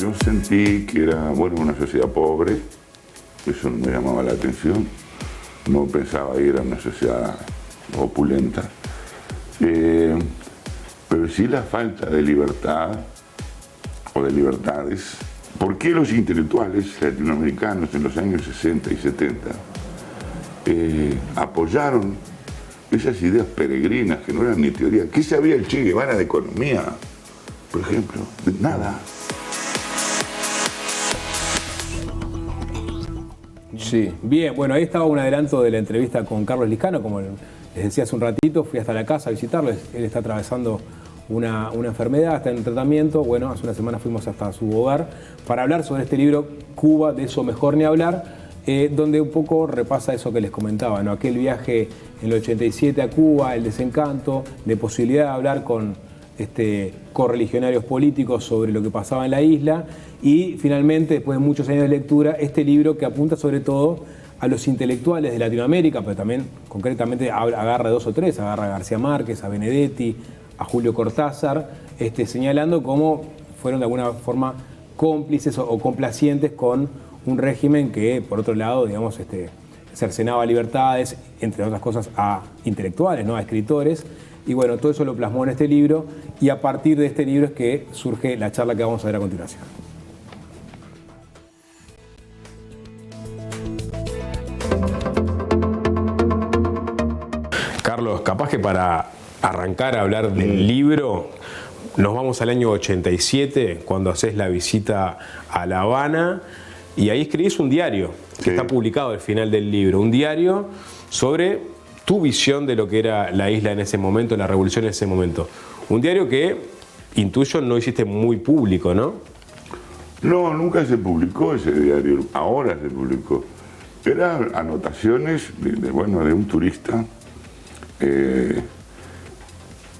Yo sentí que era, bueno, una sociedad pobre, eso no me llamaba la atención, no pensaba ir a una sociedad opulenta, pero sí la falta de libertad o de libertades. ¿Por qué los intelectuales latinoamericanos en los años 60 y 70 apoyaron esas ideas peregrinas que no eran ni teoría? ¿Qué sabía el Che Guevara de economía, por ejemplo? Nada. Sí, bien, bueno, ahí estaba un adelanto de la entrevista con Carlos Lizcano, como les decía hace un ratito, fui hasta la casa a visitarlo, él está atravesando una enfermedad, está en tratamiento. Bueno, hace una semana fuimos hasta su hogar para hablar sobre este libro, Cuba, de eso mejor ni hablar, donde un poco repasa eso que les comentaba, ¿no? Aquel viaje en el 87 a Cuba, el desencanto, la posibilidad de hablar con correligionarios políticos sobre lo que pasaba en la isla y finalmente, después de muchos años de lectura, este libro que apunta sobre todo a los intelectuales de Latinoamérica, pero también concretamente agarra dos o tres, agarra a García Márquez, a Benedetti, a Julio Cortázar, señalando cómo fueron de alguna forma cómplices o complacientes con un régimen que, por otro lado, digamos, cercenaba libertades, entre otras cosas, a intelectuales, ¿no? A escritores. Y bueno, todo eso lo plasmó en este libro y a partir de este libro es que surge la charla que vamos a ver a continuación. Carlos, capaz que para arrancar a hablar del libro, nos vamos al año 87, cuando haces la visita a La Habana, y ahí escribís un diario, que está publicado al final del libro, un diario sobre tu visión de lo que era la isla en ese momento, la revolución en ese momento. Un diario que, intuyo, no hiciste muy público, ¿no? No, nunca se publicó ese diario, ahora se publicó. Eran anotaciones de un turista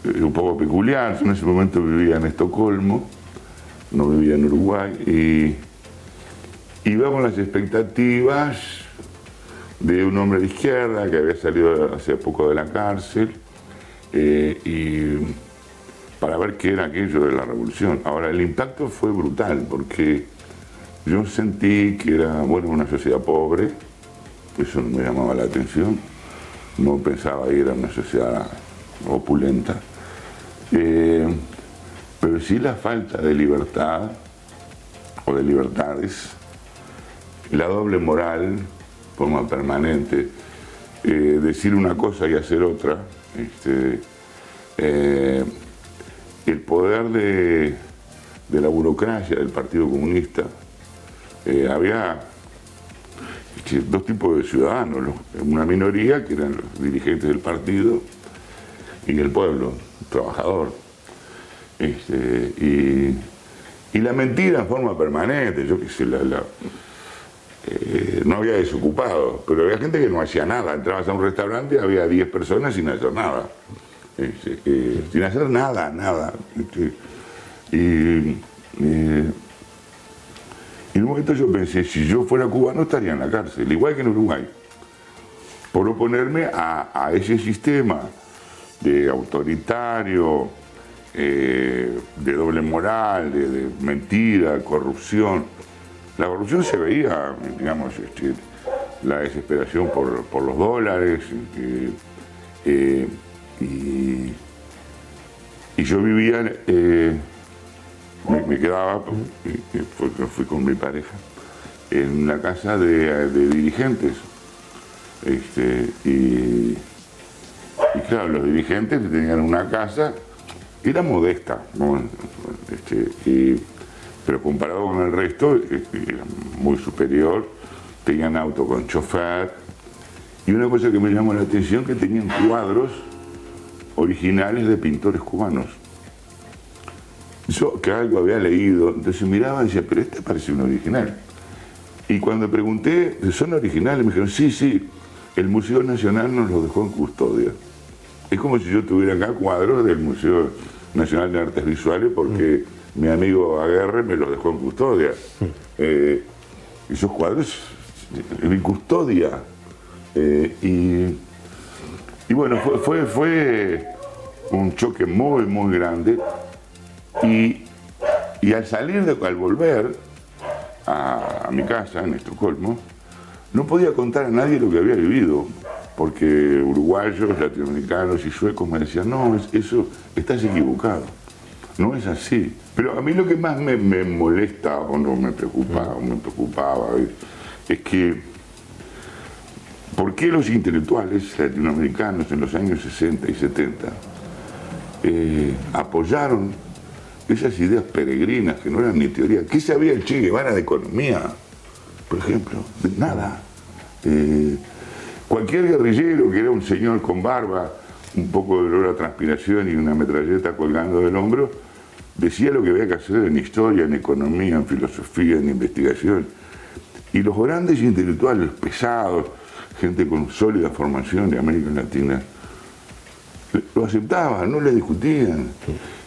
un poco peculiar. Yo en ese momento vivía en Estocolmo, no vivía en Uruguay, y iba con las expectativas de un hombre de izquierda que había salido hace poco de la cárcel, y para ver qué era aquello de la revolución. Ahora, el impacto fue brutal, porque yo sentí que era, una sociedad pobre, eso no me llamaba la atención, no pensaba ir a una sociedad opulenta, pero sí la falta de libertad o de libertades, la doble moral, forma permanente, decir una cosa y hacer otra, el poder de la burocracia del Partido Comunista. Había dos tipos de ciudadanos, una minoría que eran los dirigentes del partido y el pueblo trabajador, y la mentira en forma permanente. Yo qué sé, no había desocupados, pero había gente que no hacía nada. Entrabas a un restaurante y había 10 personas sin hacer nada, sin hacer nada. Y en un momento yo pensé, si yo fuera cubano estaría en la cárcel, igual que en Uruguay, por oponerme a ese sistema de autoritario, de doble moral, de mentira, corrupción. La corrupción se veía, digamos, la desesperación por los dólares, y yo vivía, me quedaba, fui con mi pareja, en una casa de dirigentes, y claro, los dirigentes tenían una casa, era modesta, ¿no? Pero comparado con el resto, era muy superior. Tenían auto con chofer, y una cosa que me llamó la atención, que tenían cuadros originales de pintores cubanos. Yo que algo había leído, entonces miraba y decía, pero este parece un original. Y cuando pregunté, ¿son originales? Me dijeron, sí, el Museo Nacional nos los dejó en custodia. Es como si yo tuviera acá cuadros del Museo Nacional de Artes Visuales, porque mi amigo Aguerre me los dejó en custodia. Esos cuadros en custodia. Y bueno, fue un choque muy grande. Y Y al volver a mi casa en Estocolmo, no podía contar a nadie lo que había vivido, porque uruguayos, latinoamericanos y suecos me decían, no, eso estás equivocado, no es así. Pero a mí lo que más me molesta o no me preocupaba es que ¿por qué los intelectuales latinoamericanos en los años 60 y 70 apoyaron esas ideas peregrinas que no eran ni teoría? ¿Qué sabía el Che Guevara de economía, por ejemplo? De nada. Cualquier guerrillero que era un señor con barba, un poco de olor a transpiración y una metralleta colgando del hombro, decía lo que había que hacer en historia, en economía, en filosofía, en investigación. Y los grandes intelectuales pesados, gente con sólida formación de América Latina, lo aceptaban, no le discutían.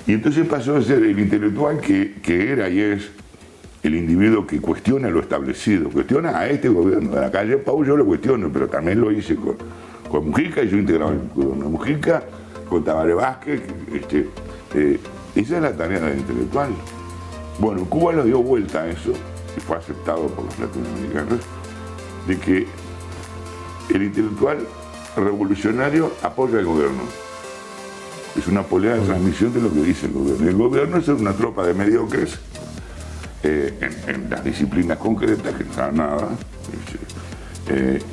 Y entonces pasó a ser el intelectual que era y es el individuo que cuestiona lo establecido, cuestiona a este gobierno. De la calle Pau yo lo cuestiono, pero también lo hice con Mujica, y yo integraba el gobierno de Mujica, con Tabaré Vázquez. Esa es la tarea del intelectual. Bueno, Cuba lo dio vuelta a eso, y fue aceptado por los latinoamericanos, de que el intelectual revolucionario apoya al gobierno. Es una polea de transmisión de lo que dice el gobierno. Y el gobierno es una tropa de mediocres en las disciplinas concretas que no saben nada.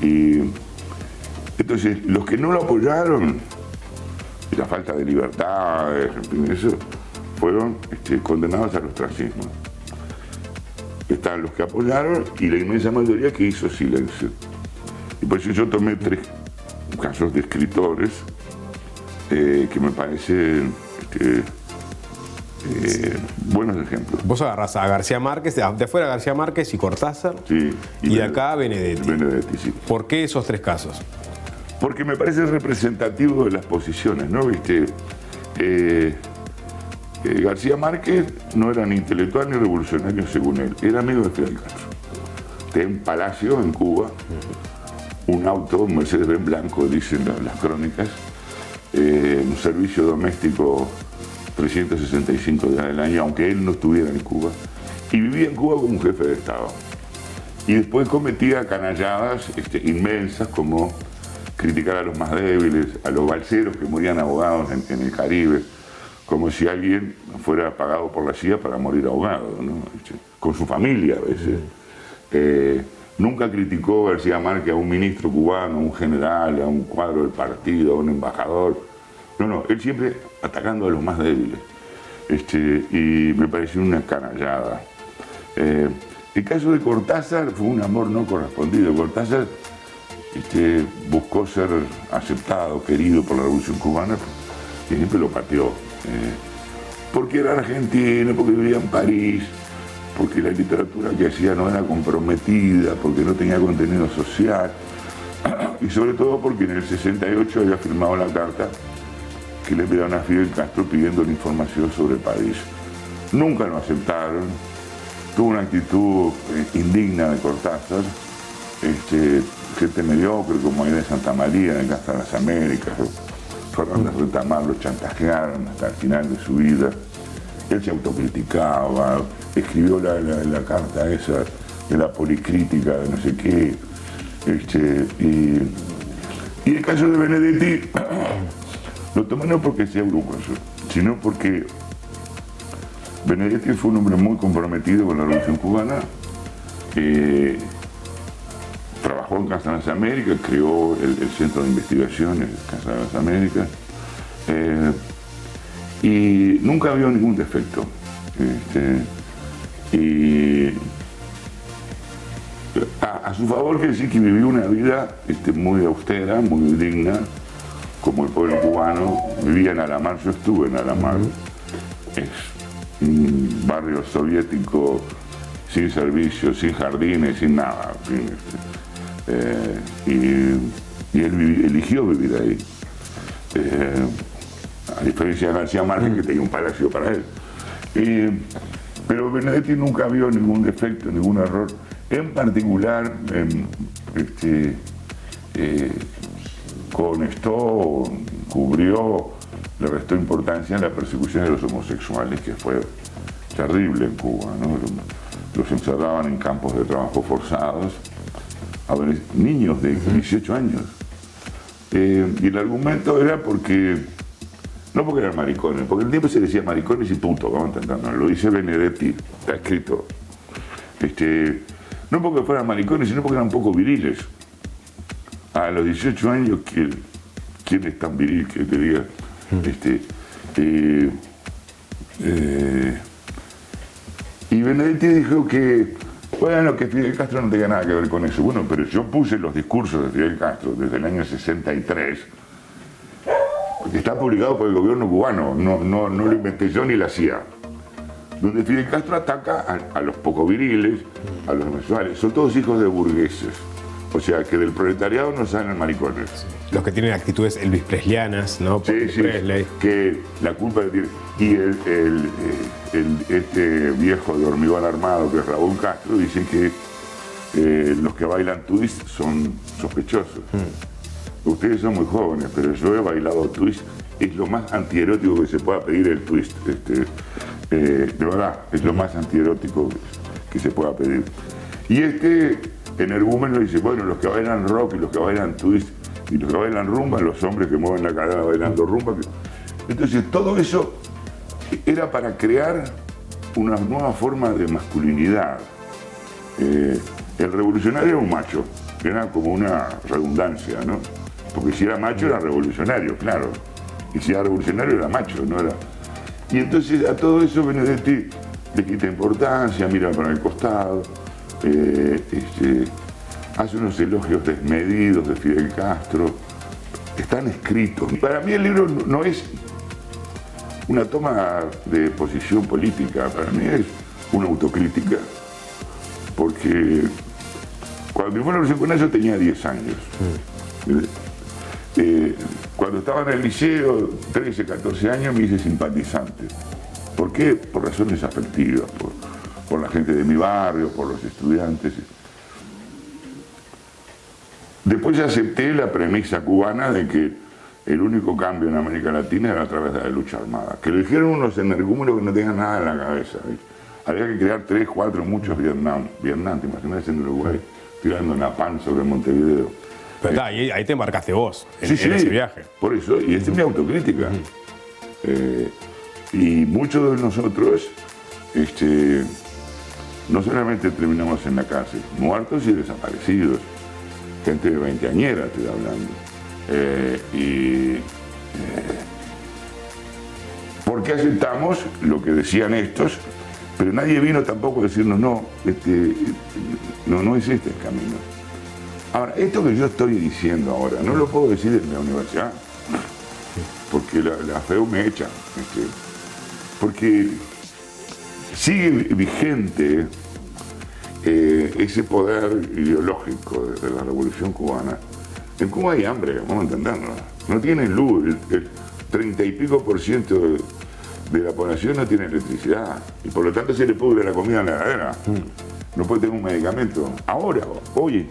Y entonces, los que no lo apoyaron, y la falta de libertades, en fin, eso, fueron condenados al ostracismo. Están los que apoyaron y la inmensa mayoría que hizo silencio. Y por eso yo tomé 3 casos de escritores que me parecen buenos ejemplos. Vos agarrás a García Márquez, de afuera García Márquez y Cortázar, sí, y de acá Benedetti. Benedetti, sí. ¿Por qué esos 3 casos? Porque me parece representativo de las posiciones, ¿no? ¿Viste? García Márquez no era ni intelectual ni revolucionario según él, era amigo de Fidel Castro. Tenía un palacio en Cuba, un auto, un Mercedes-Benz blanco, dicen las crónicas, un servicio doméstico 365 días del año, aunque él no estuviera en Cuba, y vivía en Cuba como un jefe de Estado. Y después cometía canalladas inmensas, como criticar a los más débiles, a los balseros que morían ahogados en el Caribe, como si alguien fuera pagado por la CIA para morir ahogado, ¿no? Con su familia a veces. Nunca criticó García Márquez a un ministro cubano, a un general, a un cuadro del partido, a un embajador. No, él siempre atacando a los más débiles. Y me pareció una canallada. El caso de Cortázar fue un amor no correspondido. Cortázar buscó ser aceptado, querido por la Revolución Cubana, y siempre lo pateó. Porque era argentino, porque vivía en París, porque la literatura que hacía no era comprometida, porque no tenía contenido social, y sobre todo porque en el 68 había firmado la carta que le enviaron a Fidel Castro pidiendo la información sobre París. Nunca lo aceptaron, tuvo una actitud indigna de Cortázar, gente mediocre como Aida de Santa María en el Casa de las Américas, Fernández Retamar lo chantajearon hasta el final de su vida. Él se autocriticaba, escribió la carta esa de la policrítica de no sé qué. Y el caso de Benedetti lo tomé no porque sea uruguayo, sino porque Benedetti fue un hombre muy comprometido con la Revolución Cubana. Trabajó en Casa de las Américas, creó el Centro de Investigaciones Casa de las Américas, y nunca vio ningún defecto. Y a su favor quiere decir que vivió una vida muy austera, muy digna, como el pueblo cubano. Vivía en Alamar, yo estuve en Alamar, es un barrio soviético sin servicios, sin jardines, sin nada. Y él eligió vivir ahí, a diferencia de García Márquez, que tenía un palacio para él. Pero Benedetti nunca vio ningún defecto, ningún error. En particular, cubrió, le restó importancia en la persecución de los homosexuales, que fue terrible en Cuba, ¿no? Los encerraban en campos de trabajo forzados, niños de 18 años. Y el argumento era no porque eran maricones, porque en el tiempo se decía maricones y puto, vamos a entendernos, lo dice Benedetti, está escrito. No porque fueran maricones, sino porque eran poco viriles. A los 18 años, ¿quién es tan viril que te diga? Y Benedetti dijo que, bueno, que Fidel Castro no tenía nada que ver con eso. Bueno, pero yo puse los discursos de Fidel Castro desde el año 63, que está publicado por el gobierno cubano, no lo inventé yo ni la CIA, donde Fidel Castro ataca a los poco viriles, a los homosexuales, son todos hijos de burgueses. O sea, que del proletariado no salen maricones. Los que tienen actitudes Elvis Preslianas, ¿no? Sí, Presley. Que la culpa de... Y este viejo de hormigón armado, que es Raúl Castro, dice que los que bailan twist son sospechosos. Ustedes son muy jóvenes, pero yo he bailado twist. Es lo más antierótico que se pueda pedir el twist. De verdad, es lo más antierótico que se pueda pedir. Y energúmeno dice, bueno, los que bailan rock y los que bailan twist y los que bailan rumba, los hombres que mueven la cadera bailando rumba. Entonces todo eso era para crear una nueva forma de masculinidad. El revolucionario era un macho, era como una redundancia, ¿no? Porque si era macho era revolucionario, claro. Y si era revolucionario era macho, no era. Y entonces a todo eso Benedetti le quita importancia, mira para el costado. Hace unos elogios desmedidos de Fidel Castro, están escritos. Para mí el libro no es una toma de posición política, para mí es una autocrítica, porque cuando triunfó la Revolución Cubana yo tenía 10 años. Cuando estaba en el liceo, 13, 14 años, me hice simpatizante. ¿Por qué? Por razones afectivas, por la gente de mi barrio, por los estudiantes. Después acepté la premisa cubana de que el único cambio en América Latina era a través de la lucha armada. Que lo dijeron unos energúmenos que no tengan nada en la cabeza. Había que crear 3, 4, muchos Vietnam, te imaginas en Uruguay, tirando napalm sobre Montevideo. Pero ahí te embarcaste vos, en ese viaje. Por eso, y esta es mi autocrítica. Y muchos de nosotros, no solamente terminamos en la cárcel, muertos y desaparecidos. Gente de veinteañera, estoy hablando. Porque aceptamos lo que decían estos, pero nadie vino tampoco a decirnos, no es este el camino. Ahora, esto que yo estoy diciendo ahora, no lo puedo decir en la universidad, porque la FEU me echa. Porque sigue vigente ese poder ideológico de la Revolución Cubana. En Cuba hay hambre, vamos a entenderlo. No tienen luz, el 30 y pico % de la población no tiene electricidad y por lo tanto se le pudre la comida en la heladera. No puede tener un medicamento. Ahora, hoy,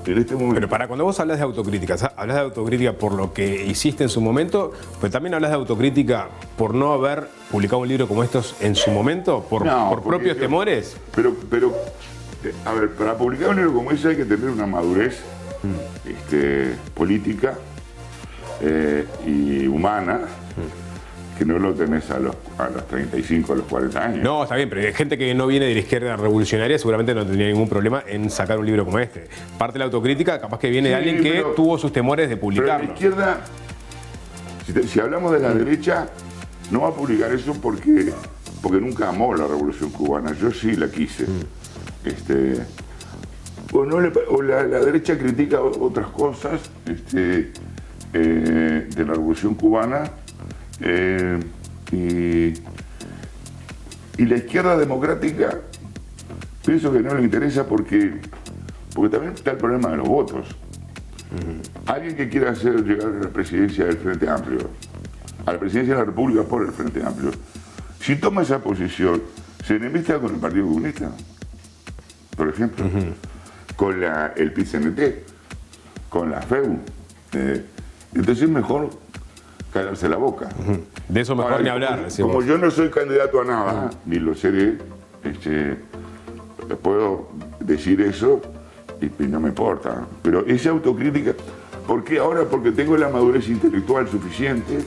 en este momento. Pero para cuando vos hablas de autocrítica, hablas de autocrítica por lo que hiciste en su momento, pero también hablas de autocrítica por no haber publicado un libro como estos en su momento, por propios temores. Pero, a ver, para publicar un libro como ese hay que tener una madurez política y humana, que no lo tenés a los 35, a los 40 años. No, está bien, pero hay gente que no viene de la izquierda revolucionaria seguramente no tendría ningún problema en sacar un libro como este. Parte de la autocrítica capaz que viene de alguien que tuvo sus temores de publicarlo. Pero la izquierda, si hablamos de la derecha, no va a publicar eso porque nunca amó la Revolución Cubana. Yo sí la quise. O la derecha critica otras cosas de la Revolución Cubana. Y la izquierda democrática pienso que no le interesa porque también está el problema de los votos. Alguien que quiera llegar a la presidencia del Frente Amplio, a la presidencia de la República por el Frente Amplio, si toma esa posición, se enemista con el Partido Comunista, por ejemplo, con el PIT-CNT, con la FEU. Entonces es mejor callarse la boca. De eso mejor Ahora, ni hablar. Como yo no soy candidato a nada, ni lo seré, puedo decir eso y no me importa. Pero esa autocrítica, ¿por qué ahora? Porque tengo la madurez intelectual suficiente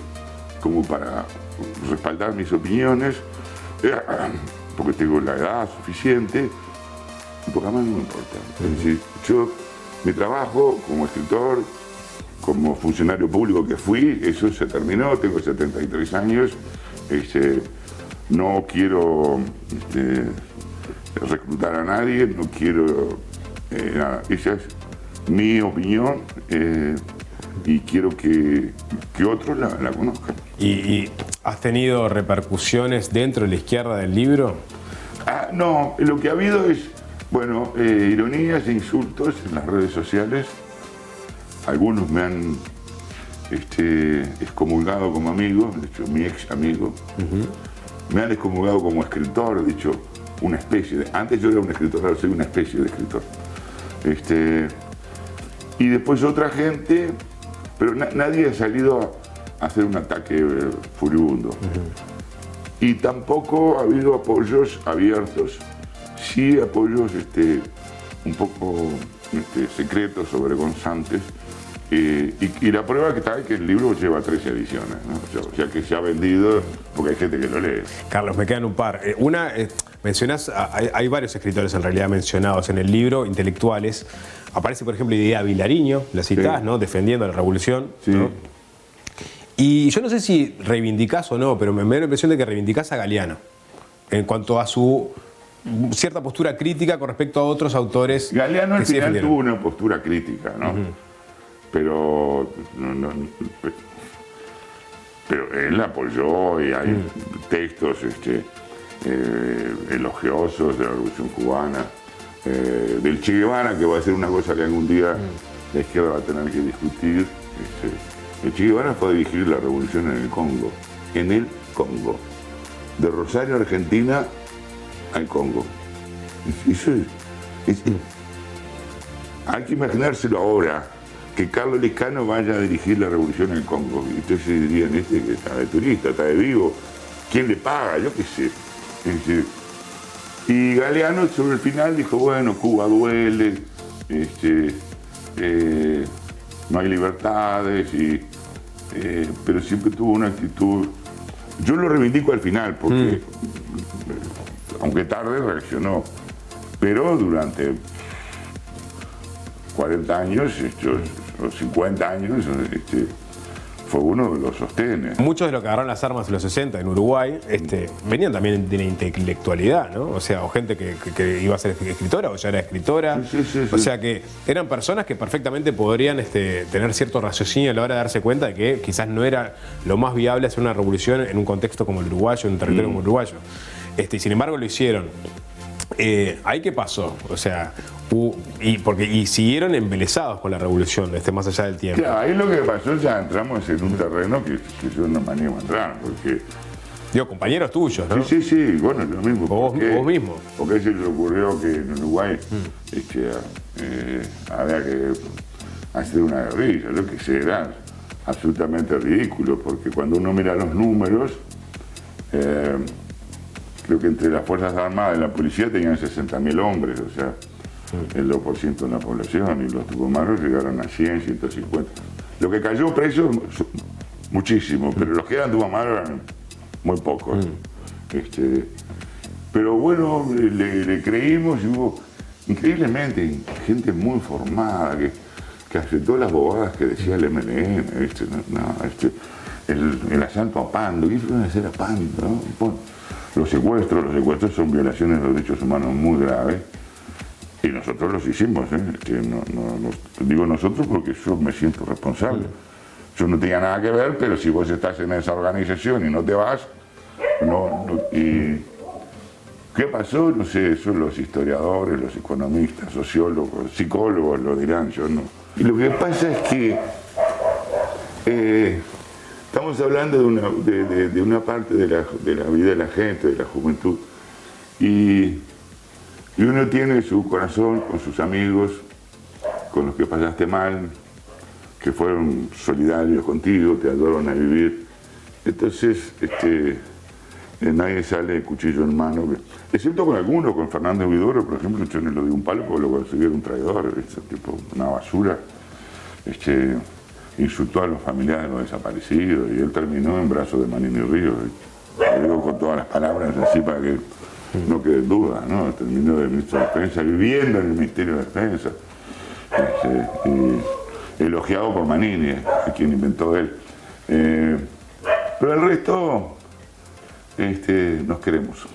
como para respaldar mis opiniones, porque tengo la edad suficiente, y porque además no me importa. Es decir, yo, mi trabajo como escritor, como funcionario público que fui, eso se terminó, tengo 73 años, no quiero reclutar a nadie, no quiero nada. Esa es mi opinión y quiero que otros la conozcan. ¿Y has tenido repercusiones dentro de la izquierda del libro? No, lo que ha habido es, bueno, ironías e insultos en las redes sociales. Algunos me han excomulgado como amigo, de hecho mi ex amigo. Me han excomulgado como escritor, de hecho una especie de... Antes yo era un escritor, ahora soy una especie de escritor. Y después otra gente, pero nadie ha salido a hacer un ataque furibundo. Y tampoco ha habido apoyos abiertos, sí apoyos un poco secretos o vergonzantes. Y la prueba que está es que el libro lleva 13 ediciones, ¿no? O sea que se ha vendido porque hay gente que lo lee. Carlos, me quedan un par. Mencionás, hay varios escritores en realidad mencionados en el libro, intelectuales. Aparece, por ejemplo, Idea Vilariño, la citás, sí, ¿no? Defendiendo la revolución. Sí. ¿No? Y yo no sé si reivindicás o no, pero me da la impresión de que reivindicás a Galeano en cuanto a su cierta postura crítica con respecto a otros autores. Galeano al final tuvo una postura crítica, ¿no? Pero él apoyó y hay textos elogiosos de la Revolución Cubana, del Che Guevara, que va a ser una cosa que algún día la izquierda va a tener que discutir. El Che Guevara fue a dirigir la revolución en el Congo, de Rosario, Argentina, al Congo. Eso hay que imaginárselo ahora, que Carlos Lescano vaya a dirigir la revolución en el Congo. Y ustedes dirían, que está de turista, está de vivo, ¿quién le paga? Yo qué sé. Y Galeano sobre el final dijo, bueno, Cuba duele, no hay libertades, pero siempre tuvo una actitud. Yo lo reivindico al final, porque aunque tarde reaccionó, pero durante 40 años, los 50 años, fue uno de los sostenes. Muchos de los que agarraron las armas en los 60 en Uruguay venían también de la intelectualidad, ¿no? O sea, o gente que iba a ser escritora o ya era escritora. Sí. O sea, que eran personas que perfectamente podrían tener cierto raciocinio a la hora de darse cuenta de que quizás no era lo más viable hacer una revolución en un contexto como el uruguayo, en un territorio como el uruguayo. Y sin embargo lo hicieron. ¿Ahí qué pasó? O sea, y siguieron embelesados con la revolución, más allá del tiempo. Claro, ahí lo que pasó, ya entramos en un terreno que yo no me animo a entrar, porque... Digo, compañeros tuyos, ¿no? Sí, bueno, lo mismo. Vos mismo. Porque se le ocurrió que en Uruguay había que hacer una guerrilla, lo que sé, era absolutamente ridículo, porque cuando uno mira los números, creo que entre las Fuerzas Armadas y la policía tenían 60.000 hombres, o sea, el 2% de la población, y los tucumanos llegaron a 100, 150. Lo que cayó preso, muchísimo, pero los que eran tucumanos eran muy pocos. Pero bueno, le creímos y hubo, increíblemente, gente muy formada que aceptó las bobadas que decía el MLN, el asalto a Pando, ¿qué fueron a hacer a Pando? ¿No? Bueno, los secuestros son violaciones de los derechos humanos muy graves y nosotros los hicimos. Digo nosotros porque yo me siento responsable. Yo no tenía nada que ver, pero si vos estás en esa organización y no te vas, ¿y qué pasó? No sé, eso los historiadores, los economistas, sociólogos, psicólogos lo dirán, yo no. Y lo que pasa es que estamos hablando de una parte de la vida de la gente, de la juventud, y uno tiene su corazón con sus amigos, con los que pasaste mal, que fueron solidarios contigo, te ayudaron a vivir. Entonces, nadie sale de cuchillo en mano, excepto con algunos, con Fernández Huidobro, por ejemplo, yo no le di un palo porque lo considero un traidor, tipo una basura. Insultó a los familiares de los desaparecidos y él terminó en brazos de Manini Ríos. Lo digo con todas las palabras así para que no quede duda, ¿no? Terminó de ministro de Defensa, viviendo en el Ministerio de Defensa, y elogiado por Manini, a quien inventó él. Pero el resto nos queremos.